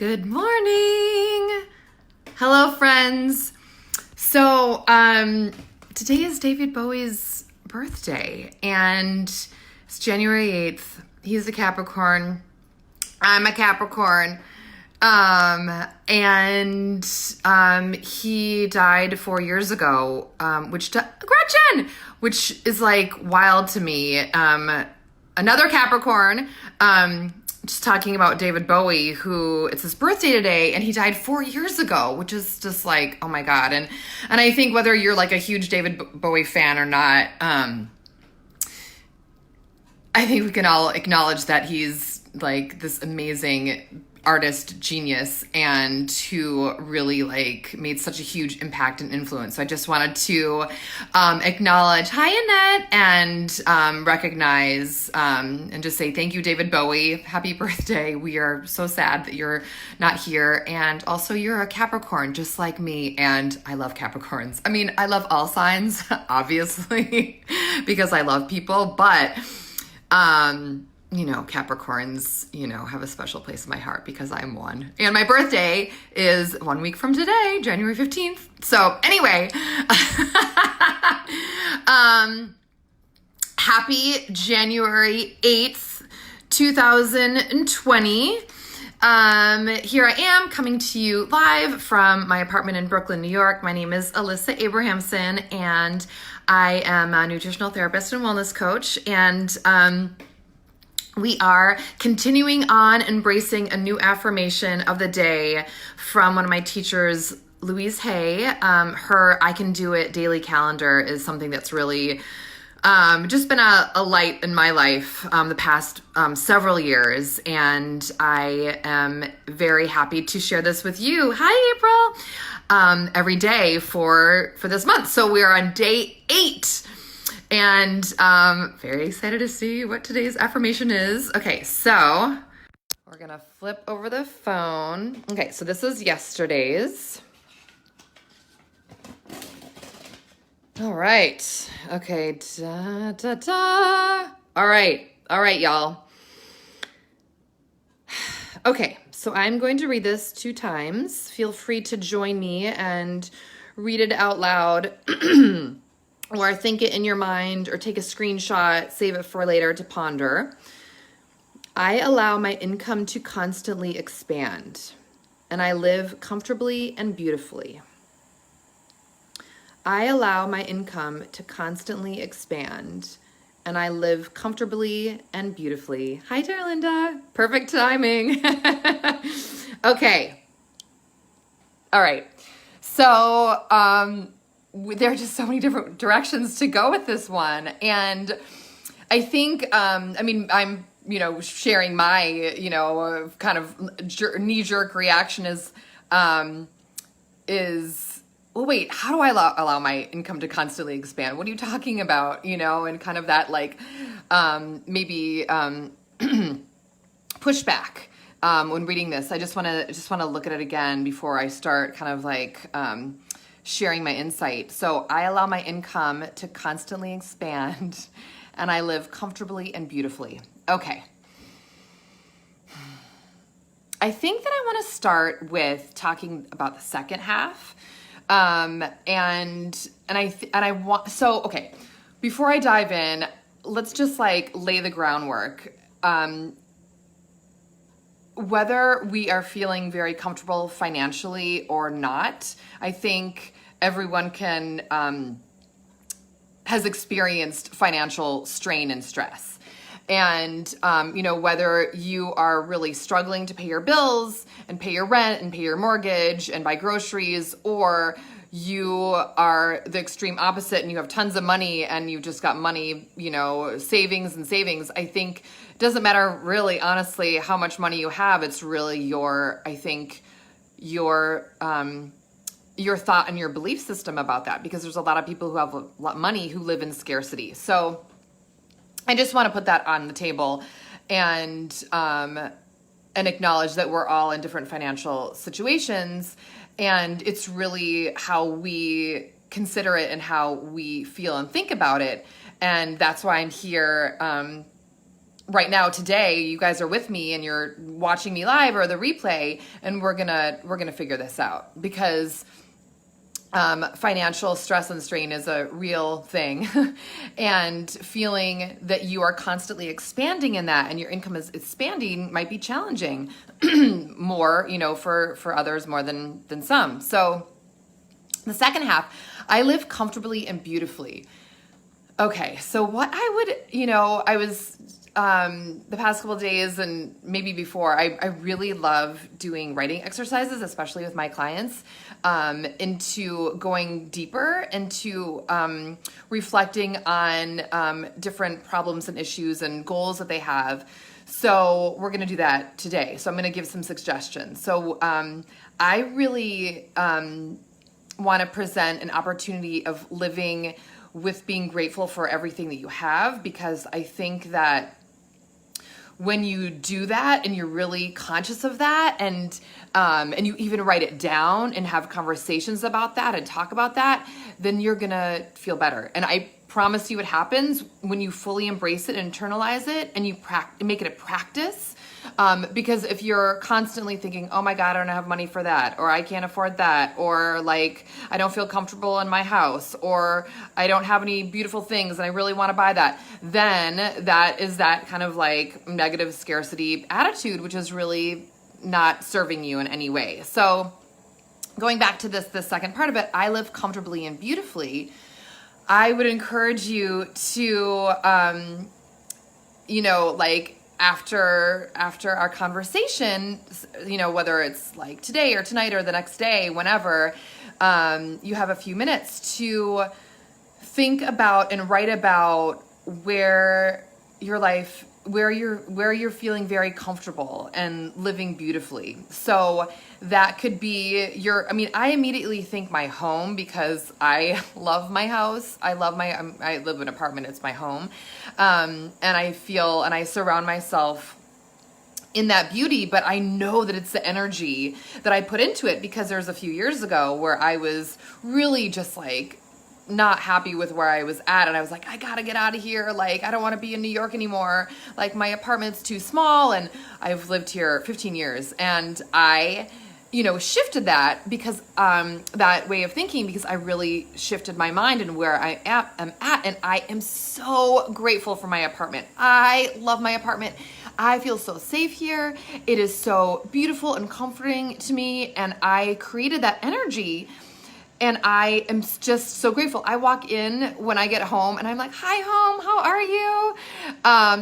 Good morning. Hello, friends. So, today is David Bowie's birthday, and it's January 8th. He's a Capricorn. I'm a Capricorn. He died 4 years ago, Gretchen, which is like wild to me. Another Capricorn, just talking about David Bowie, who it's his birthday today, and he died 4 years ago, which is just like, oh my God. And I think whether you're like a huge David Bowie fan or not, I think we can all acknowledge that he's like this amazing artist genius and who really like made such a huge impact and influence. So I just wanted to acknowledge, hi Annette, and recognize and just say thank you, David Bowie. Happy birthday. We are so sad that you're not here. And also you're a Capricorn just like me. And I love Capricorns. I mean, I love all signs, obviously, because I love people, but Capricorns, have a special place in my heart because I'm one. And my birthday is 1 week from today, January 15th. So anyway, happy January 8th, 2020. Here I am coming to you live from my apartment in Brooklyn, New York. My name is Alyssa Abrahamson, and I am a nutritional therapist and wellness coach. And, we are continuing on embracing a new affirmation of the day from one of my teachers, Louise Hay. Her I Can Do It daily calendar is something that's really just been a light in my life the past several years. And I am very happy to share this with you. Hi, April. Every day for this month. So we are on day 8. And very excited to see what today's affirmation is. Okay, so we're going to flip over the phone. Okay, so this is yesterday's. All right. Okay. Da, da, da. All right, y'all. Okay, so I'm going to read this 2 times. Feel free to join me and read it out loud. Or think it in your mind, or take a screenshot, save it for later to ponder. I allow my income to constantly expand, and I live comfortably and beautifully. I allow my income to constantly expand, and I live comfortably and beautifully. Hi, Darlinda. Perfect timing. Okay. All right. So, there are just so many different directions to go with this one. And I think, I'm, sharing my, kind of knee-jerk reaction is, well, wait, how do I allow my income to constantly expand? What are you talking about? And kind of that like, maybe, pushback, when reading this. I just want to look at it again before I start kind of like, sharing my insight. So I allow my income to constantly expand, and I live comfortably and beautifully. Okay. I think that I want to start with talking about the second half. Okay, before I dive in, let's just like lay the groundwork. Whether we are feeling very comfortable financially or not, I think everyone has experienced financial strain and stress. And, whether you are really struggling to pay your bills and pay your rent and pay your mortgage and buy groceries, or you are the extreme opposite and you have tons of money and you've just got money, savings. I think it doesn't matter really, honestly, how much money you have. It's really your thought and your belief system about that, because there's a lot of people who have a lot of money who live in scarcity. So I just want to put that on the table and acknowledge that we're all in different financial situations. And it's really how we consider it and how we feel and think about it. And that's why I'm here right now today, you guys are with me and you're watching me live or the replay, and we're gonna figure this out, because financial stress and strain is a real thing. And feeling that you are constantly expanding in that and your income is expanding might be challenging more, for others more than some. So the second half, I live comfortably and beautifully. Okay, so what I would, I was the past couple of days and maybe before, I really love doing writing exercises, especially with my clients, into going deeper into reflecting on different problems and issues and goals that they have. So we're going to do that today. So I'm going to give some suggestions. So I really want to present an opportunity of living with being grateful for everything that you have, because I think that when you do that and you're really conscious of that, and you even write it down and have conversations about that and talk about that, then you're gonna feel better. And I promise you, it happens when you fully embrace it and internalize it, and you make it a practice. Because if you're constantly thinking, oh my God, I don't have money for that, or I can't afford that, or like, I don't feel comfortable in my house, or I don't have any beautiful things and I really want to buy that, then that is that kind of like negative scarcity attitude, which is really not serving you in any way. So going back to the second part of it, I live comfortably and beautifully. I would encourage you to, after our conversation, whether it's like today or tonight or the next day, whenever, you have a few minutes to think about and write about where you're feeling very comfortable and living beautifully. So that could be I immediately think my home, because I love my house. I live in an apartment. It's my home. And I surround myself in that beauty, but I know that it's the energy that I put into it, because there's a few years ago where I was really just like not happy with where I was at, and I was like, I gotta get out of here. Like, I don't want to be in New York anymore. Like, my apartment's too small, and I've lived here 15 years, and I shifted that, because that way of thinking, because I really shifted my mind and where I am at, and I am so grateful for my apartment. I love my apartment. I feel so safe here. It is so beautiful and comforting to me, and I created that energy. And I am just so grateful. I walk in when I get home and I'm like, hi home, how are you?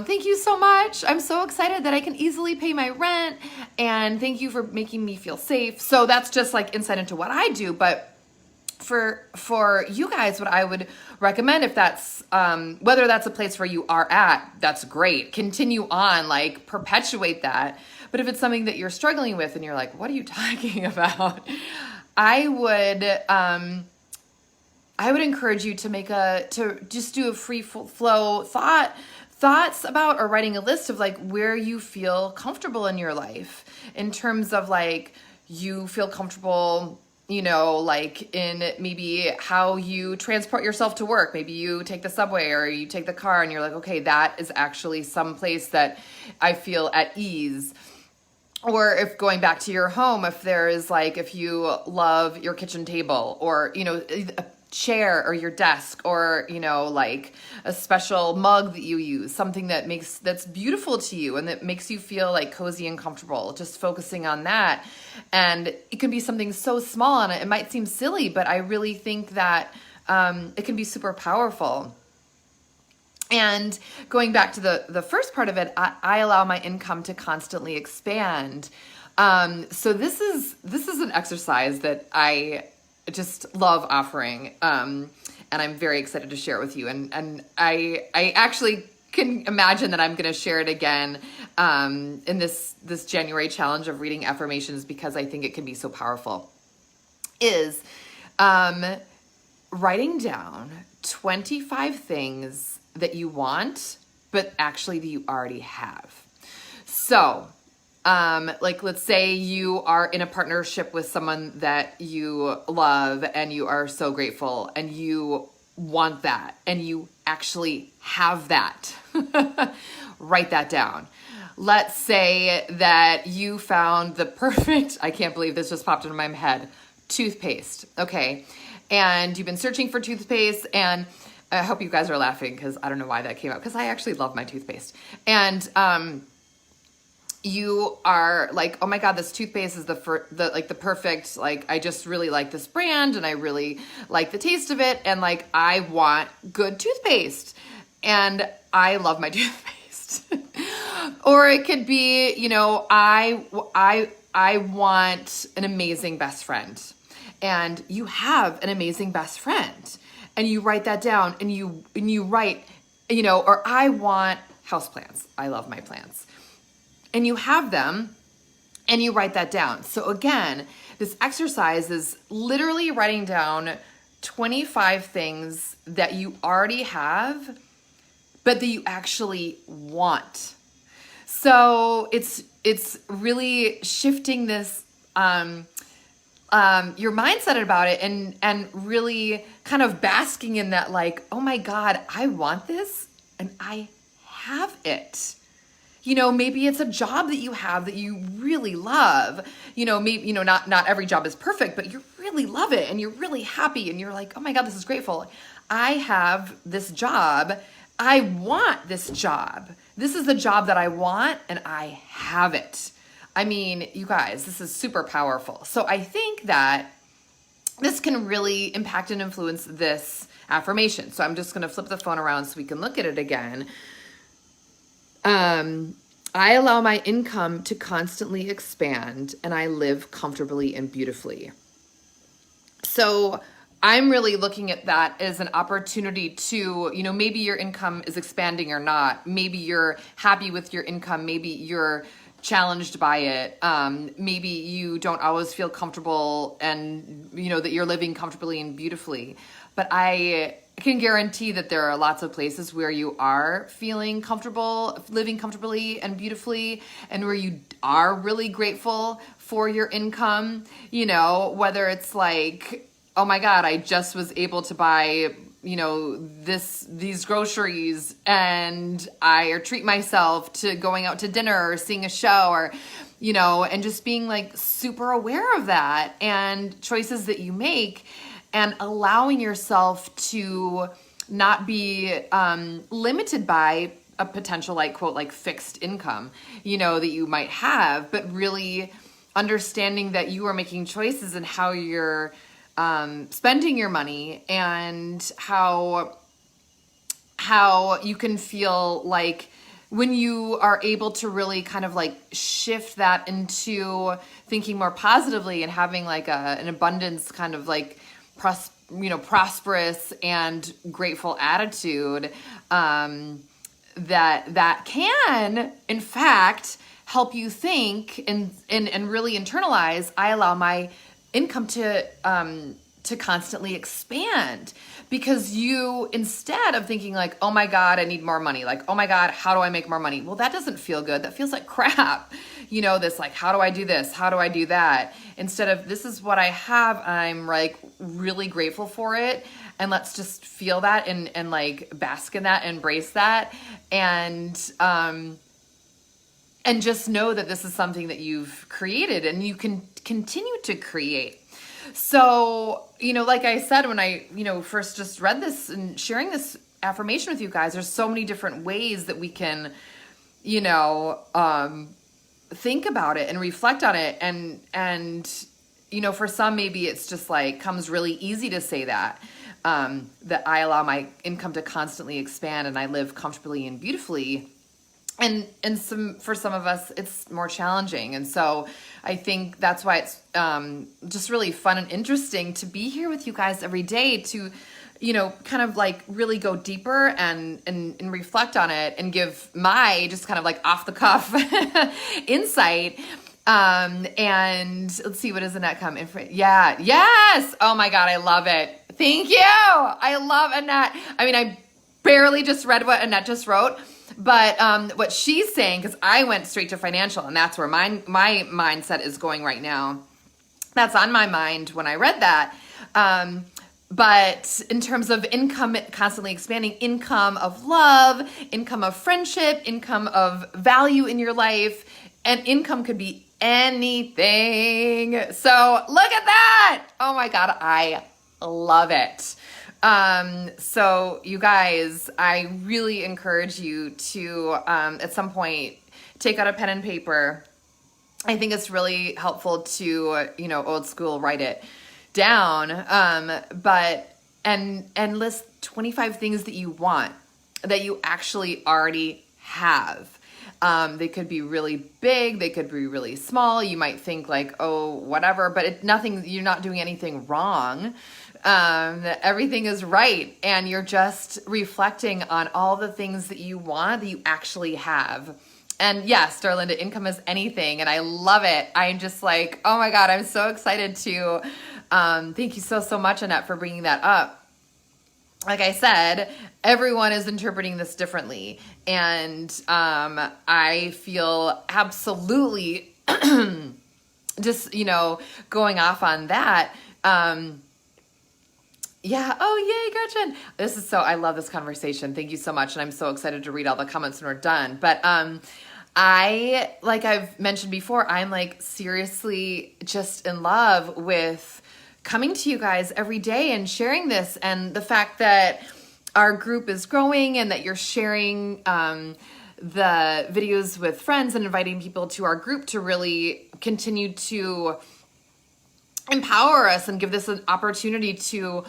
Thank you so much. I'm so excited that I can easily pay my rent, and thank you for making me feel safe. So that's just like insight into what I do. But for you guys, what I would recommend, if that's, whether that's a place where you are at, that's great. Continue on, like perpetuate that. But if it's something that you're struggling with and you're like, what are you talking about? I would encourage you to just do a free flow thoughts about, or writing a list of like where you feel comfortable in your life, in terms of like, you feel comfortable, like in maybe how you transport yourself to work. Maybe you take the subway or you take the car, and you're like, okay, that is actually some place that I feel at ease. Or if going back to your home, if there is like, if you love your kitchen table, or, a chair or your desk, or, like a special mug that you use, something that's beautiful to you and that makes you feel like cozy and comfortable, just focusing on that. And it can be something so small, and it might seem silly, but I really think that it can be super powerful. And going back to the first part of it, I allow my income to constantly expand. So this is an exercise that I just love offering, and I'm very excited to share it with you. And I actually can imagine that I'm going to share it again in this January challenge of reading affirmations, because I think it can be so powerful. Is writing down 25 things that you want, but actually that you already have. So, like, let's say you are in a partnership with someone that you love and you are so grateful and you want that and you actually have that. write that down. Let's say that you found the perfect, I can't believe this just popped into my head, toothpaste. Okay. And you've been searching for toothpaste, and I hope you guys are laughing because I don't know why that came up, because I actually love my toothpaste. And you are like, oh my God, this toothpaste is the perfect, like, I just really like this brand and I really like the taste of it. And like, I want good toothpaste and I love my toothpaste. Or it could be, I want an amazing best friend, and you have an amazing best friend, and you write that down, and you write, or I want houseplants. I love my plants. And you have them, and you write that down. So again, this exercise is literally writing down 25 things that you already have, but that you actually want. So it's really shifting this, your mindset about it, and really kind of basking in that, like, oh my God, I want this and I have it. Maybe it's a job that you have that you really love. Maybe, not every job is perfect, but you really love it and you're really happy and you're like, oh my God, this is grateful. I have this job. I want this job. This is the job that I want and I have it. I mean, you guys, this is super powerful. So I think that this can really impact and influence this affirmation. So I'm just going to flip the phone around so we can look at it again. I allow my income to constantly expand and I live comfortably and beautifully. So I'm really looking at that as an opportunity to, maybe your income is expanding or not. Maybe you're happy with your income. Maybe you're challenged by it. Maybe you don't always feel comfortable and, that you're living comfortably and beautifully. But I can guarantee that there are lots of places where you are feeling comfortable, living comfortably and beautifully, and where you are really grateful for your income, whether it's like, oh my God, I just was able to buy, these groceries, and I treat myself to going out to dinner or seeing a show, or, and just being like super aware of that and choices that you make, and allowing yourself to not be limited by a potential, like, quote, like fixed income, that you might have, but really understanding that you are making choices in how you're spending your money, and how you can feel like when you are able to really kind of like shift that into thinking more positively and having like an abundance kind of like prosperous and grateful attitude, that can in fact help you think and really internalize, I allow my income to constantly expand. Because you, instead of thinking like, oh my God, I need more money, like, oh my God, how do I make more money? Well, that doesn't feel good. That feels like crap. This like, how do I do this? How do I do that? Instead of, this is what I have, I'm like really grateful for it. And let's just feel that and like bask in that, embrace that. And just know that this is something that you've created and you can continue to create. So, like I said, when I, first just read this and sharing this affirmation with you guys, there's so many different ways that we can, think about it and reflect on it. And, for some, maybe it's just like, comes really easy to say that I allow my income to constantly expand and I live comfortably and beautifully. And for some of us, it's more challenging. And so I think that's why it's just really fun and interesting to be here with you guys every day to, kind of like really go deeper and reflect on it and give my just kind of like off the cuff insight. And let's see, what does Annette come in for? Yeah. Yes. Oh my God. I love it. Thank you. I love Annette. I mean, I barely just read what Annette just wrote. But what she's saying, because I went straight to financial, and that's where my mindset is going right now. That's on my mind when I read that. But in terms of income, constantly expanding, income of love, income of friendship, income of value in your life, and income could be anything. So look at that. Oh my God, I love it. So you guys, I really encourage you to, at some point, take out a pen and paper. I think it's really helpful to, old school, write it down. And list 25 things that you want, that you actually already have. They could be really big. They could be really small. You might think like, oh, whatever, but you're not doing anything wrong. Everything is right. And you're just reflecting on all the things that you want that you actually have. And yes, Darlinda, income is anything. And I love it. I'm just like, oh my God, I'm so excited to, thank you so much, Annette, for bringing that up. Like I said, everyone is interpreting this differently. And I feel absolutely just, going off on that. Yeah. Oh, yay, Gretchen. I love this conversation. Thank you so much. And I'm so excited to read all the comments when we're done. But like I've mentioned before, I'm like seriously just in love with coming to you guys every day and sharing this, and the fact that our group is growing and that you're sharing the videos with friends and inviting people to our group to really continue to empower us and give this an opportunity to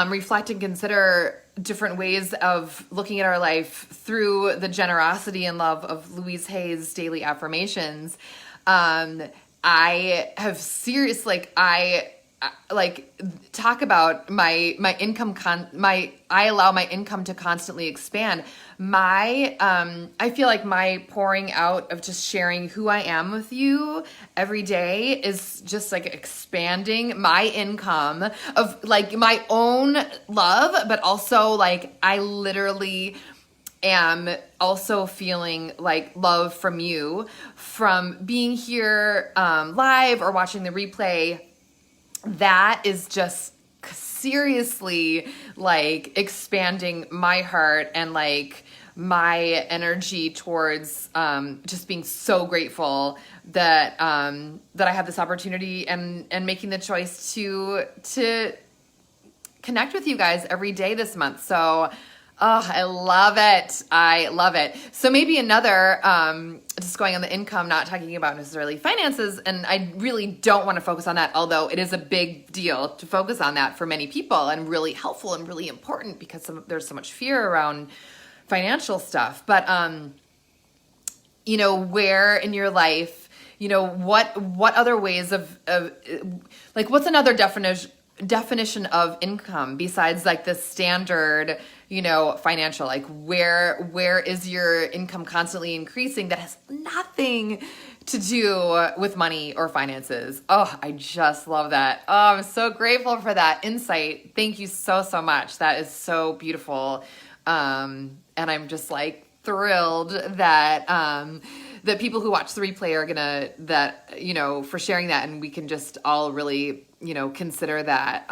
reflect and consider different ways of looking at our life through the generosity and love of Louise Hay's Daily Affirmations. I have talk about my income I allow my income to constantly expand. I feel like my pouring out of just sharing who I am with you every day is just like expanding my income of like my own love, but also like I literally am also feeling like love from you, from being here live or watching the replay. That is just seriously like expanding my heart and like my energy towards just being so grateful that that I have this opportunity and making the choice to connect with you guys every day this month. So I love it. I love it. So maybe another, just going on the income, not talking about necessarily finances, and I really don't want to focus on that, although it is a big deal to focus on that for many people and really helpful and really important because there's so much fear around financial stuff. But, where in your life, what other ways of like, what's another definition of income besides like the standard, financial, like where is your income constantly increasing that has nothing to do with money or finances? Oh, I just love that. Oh, I'm so grateful for that insight. Thank you so much. That is so beautiful. And I'm just like thrilled that, that people who watch the replay are for sharing that, and we can just all really, consider that.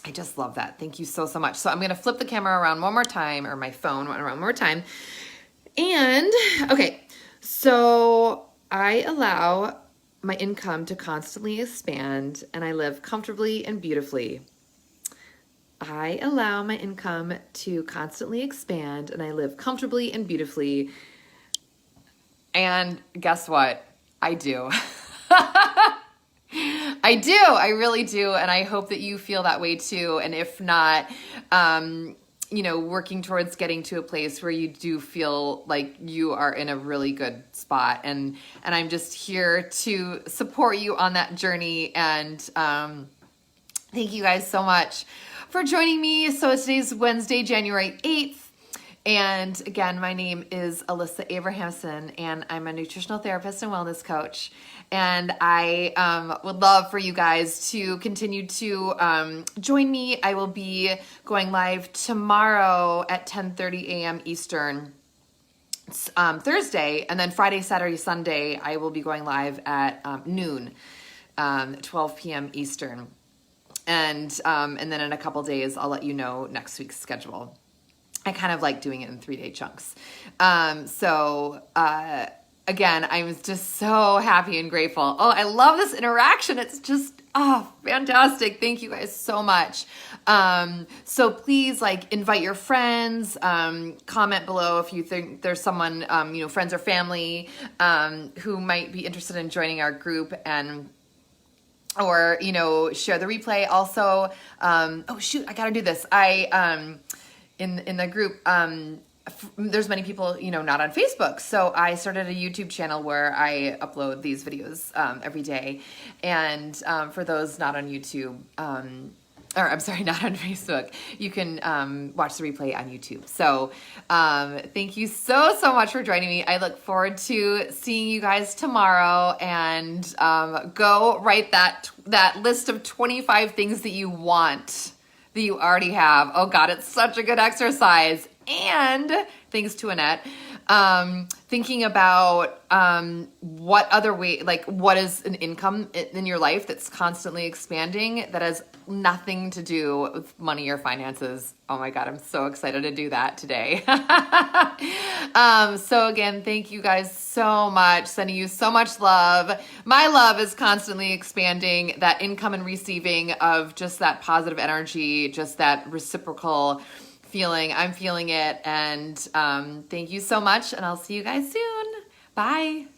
I just love that. Thank you so much. So I'm going to flip the camera around one more time, or my phone around one more time. And okay, so I allow my income to constantly expand and I live comfortably and beautifully. I allow my income to constantly expand and I live comfortably and beautifully. And guess what? I do. I do. I really do. And I hope that you feel that way too. And if not, working towards getting to a place where you do feel like you are in a really good spot. And I'm just here to support you on that journey. And thank you guys so much for joining me. So today's Wednesday, January 8th. And again, my name is Alyssa Abrahamson, and I'm a nutritional therapist and wellness coach. And I would love for you guys to continue to join me. I will be going live tomorrow at 10:30 a.m. Eastern, Thursday, and then Friday, Saturday, Sunday, I will be going live at noon, 12 p.m. Eastern. And then in a couple days, I'll let you know next week's schedule. I kind of like doing it in 3-day chunks. Again, I was just so happy and grateful. Oh, I love this interaction. It's just, fantastic. Thank you guys so much. So please invite your friends, comment below if you think there's someone, friends or family, who might be interested in joining our group, or share the replay. Also, oh shoot, I gotta do this. In the group, there's many people not on Facebook, so I started a YouTube channel where I upload these videos every day. And for those not on YouTube, not on Facebook, you can watch the replay on YouTube. So thank you so much for joining me. I look forward to seeing you guys tomorrow, and go write that list of 25 things that you want, that you already have. Oh God, it's such a good exercise. And thanks to Annette, thinking about what other way, what is an income in your life that's constantly expanding, that has nothing to do with money or finances. Oh my God, I'm so excited to do that today. So again, thank you guys so much. Sending you so much love. My love is constantly expanding, that income and receiving of just that positive energy, just that reciprocal feeling. I'm feeling it. And thank you so much. And I'll see you guys soon. Bye.